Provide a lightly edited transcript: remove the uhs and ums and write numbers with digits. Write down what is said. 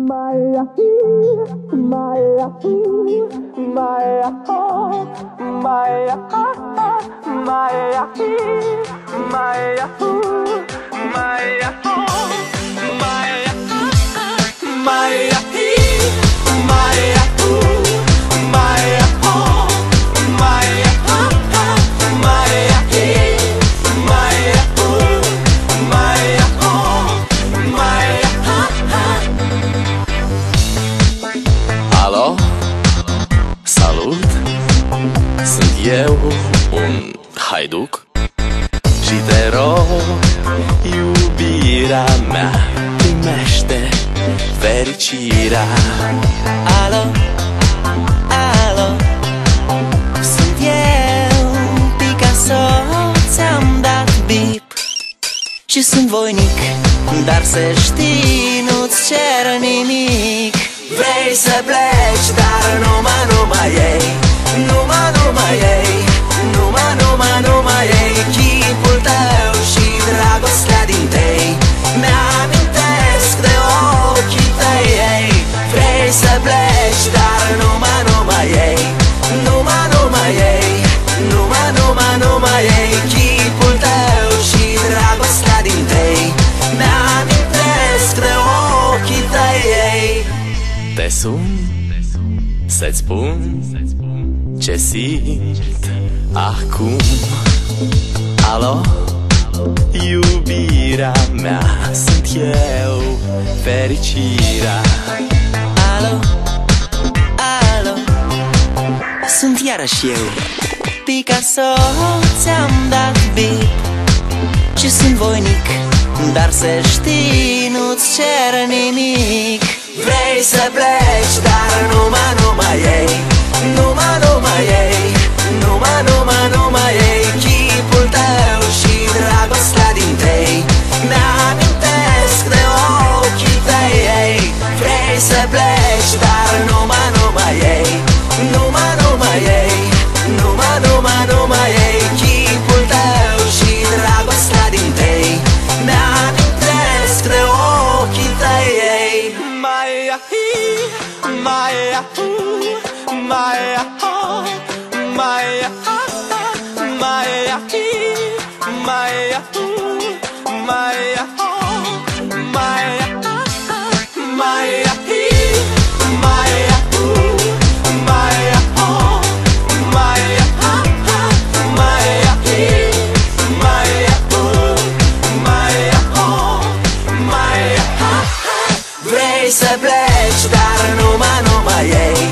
Maya, Maya, Maya, Maya, Maya, Maya, Maya, Maya, Alo, salut, sunt eu, un haiduc și te rog, iubirea mea, primește fericirea. Alo, alo, sunt eu, Picasso, ți-am dat bip și sunt voinic, dar să știi, nu-ți cer nimic. Vrei să pleci, dar numai ei, numai ei, numai ei, chipul tău și dragostea din tei mi-amintesc de ochii tăi, ei. Vrei să pleci, dar numai ei, numai ei, numai ei, chipul tău și dragostea din tei mi-amintesc de ochii tăi, ei. Te sun să-ți spun ce simt acum. Alo, iubirea mea, sunt eu, fericirea. Alo, alo, sunt iarăși eu, Picasso, ți-am dat bip și sunt voinic, dar să știi, nu-ți cer nimic. Vrei să pleci, dar numai ei, numai ei, numai ei, chipul tău și dragostea din tei mi-amintesc de ochii tăi, ei. Vrei să pleci, dar numai ei, numai ei, numai ei, chipul tău și dragostea din tei mi-amintesc de ochii tăi, ei. Maya, Maya, Maya, Maya, Maya, Maya, Maya, Maya, Maya, Vrei să pleci, dar numai ei,